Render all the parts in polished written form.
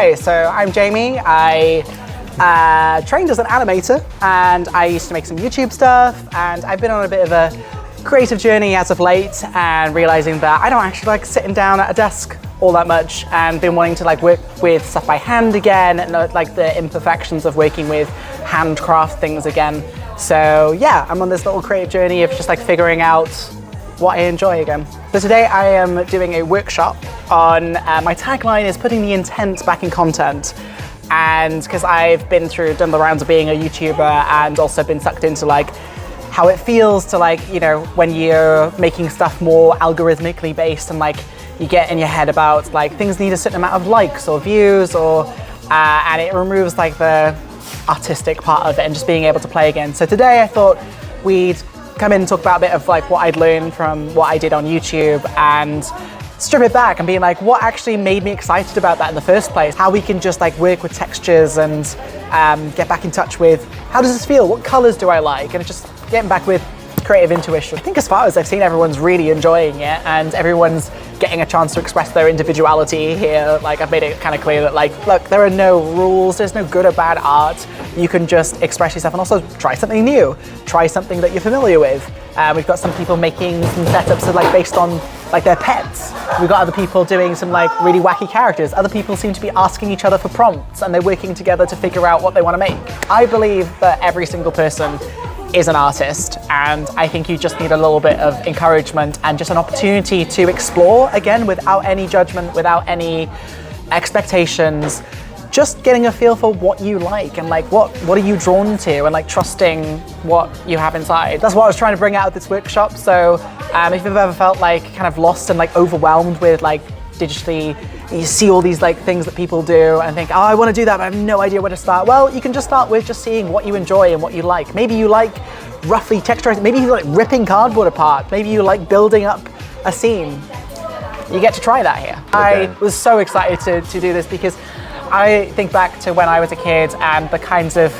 Hi, so I'm Jamie. I trained as an animator and I used to make some YouTube stuff, and I've been on a bit of a creative journey as of late and realizing that I don't actually like sitting down at a desk all that much, and been wanting to like work with stuff by hand again and like the imperfections of working with handcraft things again. So yeah, I'm on this little creative journey of just like figuring out what I enjoy again. So today I am doing a workshop on, my tagline is putting the intent back in content. And because I've done the rounds of being a YouTuber and also been sucked into like how it feels to like, you know, when you're making stuff more algorithmically based and like you get in your head about like things need a certain amount of likes or views or, and it removes like the artistic part of it and just being able to play again. So today I thought we'd come in and talk about a bit of like what I'd learned from what I did on YouTube and strip it back and being like what actually made me excited about that in the first place, how we can just like work with textures and get back in touch with how does this feel, what colors do I like, and just getting back with creative intuition. I think as far as I've seen, everyone's really enjoying it and everyone's getting a chance to express their individuality here. Like I've made it kind of clear that like, look, there are no rules, there's no good or bad art. You can just express yourself and also try something new, try something that you're familiar with. We've got some people making some setups that like based on like their pets. We've got other people doing some like really wacky characters. Other people seem to be asking each other for prompts and they're working together to figure out what they want to make. I believe that every single person is an artist, and I think you just need a little bit of encouragement and just an opportunity to explore again without any judgment, without any expectations, just getting a feel for what you like and like what are you drawn to and like trusting what you have inside. That's what I was trying to bring out of this workshop. So if you've ever felt like kind of lost and like overwhelmed with like digitally, you see all these like things that people do and think, oh, I want to do that, but I have no idea where to start. Well, you can just start with just seeing what you enjoy and what you like. Maybe you like roughly texturizing, maybe you like ripping cardboard apart, maybe you like building up a scene. You get to try that here. Okay. I was so excited to do this because I think back to when I was a kid and the kinds of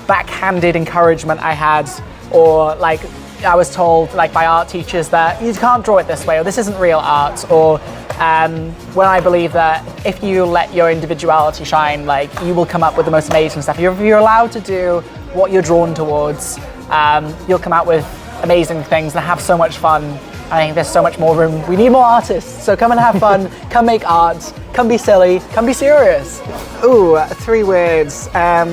backhanded encouragement I had, or like I was told like by art teachers that you can't draw it this way or this isn't real art, or when I believe that if you let your individuality shine, like you will come up with the most amazing stuff. If you're allowed to do what you're drawn towards, you'll come out with amazing things and have so much fun. I think there's so much more room. We need more artists, so come and have fun, come make art, come be silly, come be serious. Ooh, 3 words. I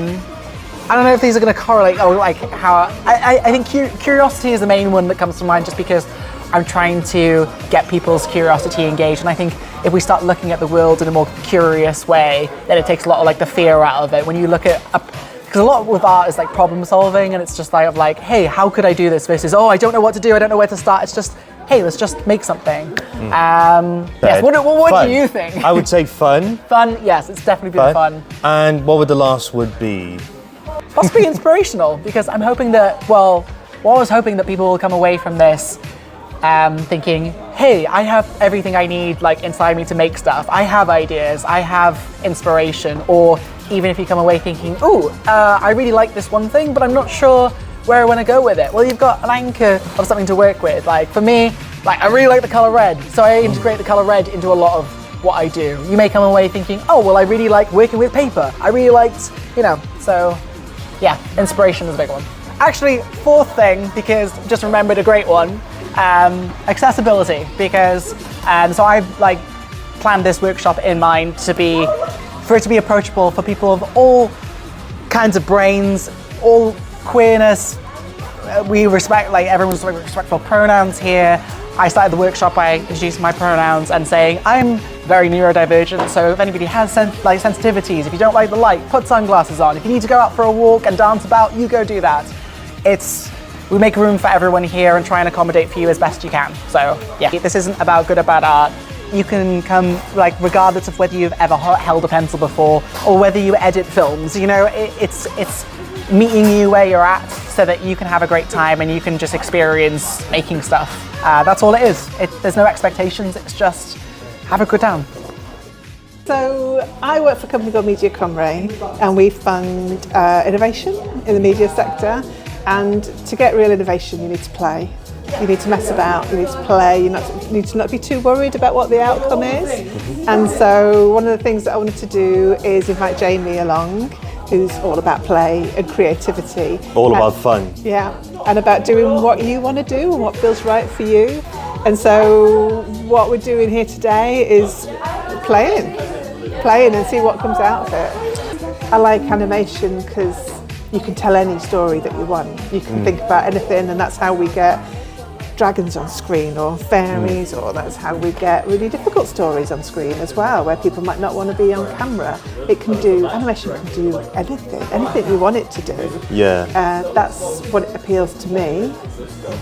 don't know if these are going to correlate. Oh, like how I think curiosity is the main one that comes to mind, just because I'm trying to get people's curiosity engaged, and I think if we start looking at the world in a more curious way, then it takes a lot of like the fear out of it. When you look at, because a lot with art is like problem solving, and it's just like, hey, how could I do this? Versus, oh, I don't know what to do, I don't know where to start. It's just, hey, let's just make something. Yes. What do you think? I would say fun. Fun, yes, it's definitely been fun. And what would the last word be? Possibly inspirational, because I'm hoping that, I was hoping that people will come away from this thinking, hey, I have everything I need like inside me to make stuff. I have ideas, I have inspiration. Or even if you come away thinking, I really like this one thing, but I'm not sure where I want to go with it. Well, you've got an anchor of something to work with. Like for me, like I really like the color red, so I integrate the color red into a lot of what I do. You may come away thinking, I really like working with paper. I really liked, so yeah, inspiration is a big one. Actually, 4th thing, because just remembered a great one, accessibility, because so I've like planned this workshop in mind for it to be approachable for people of all kinds of brains, all queerness. We respect, like everyone's respectful pronouns here. I started the workshop by introducing my pronouns and saying I'm very neurodivergent, so if anybody has sensitivities, if you don't like the light, put sunglasses on. If you need to go out for a walk and dance about, you go do that. We make room for everyone here and try and accommodate for you as best you can. So yeah, this isn't about good or bad art. You can come like regardless of whether you've ever held a pencil before or whether you edit films. It's meeting you where you're at so that you can have a great time and you can just experience making stuff. That's all it is. There's no expectations, it's just have a good time. So I work for a company called Media Cymru, and we fund innovation in the media sector, and to get real innovation you need to play. You need to mess about, you need to play, you need to not be too worried about what the outcome is. And so one of the things that I wanted to do is invite Jaime along, who's all about play and creativity. All about fun. Yeah, and about doing what you want to do and what feels right for you. And so what we're doing here today is playing and see what comes out of it. I like animation because you can tell any story that you want. You can think about anything, and that's how we get dragons on screen or fairies, or that's how we get really difficult stories on screen as well, where people might not want to be on camera. Animation can do anything you want it to do. Yeah. That's what appeals to me.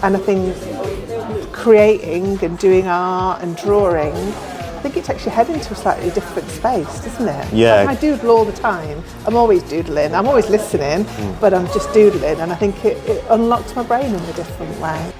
And I think creating and doing art and drawing, I think it takes your head into a slightly different space, doesn't it? Yeah. I doodle all the time. I'm always doodling. I'm always listening, but I'm just doodling, and I think it unlocks my brain in a different way.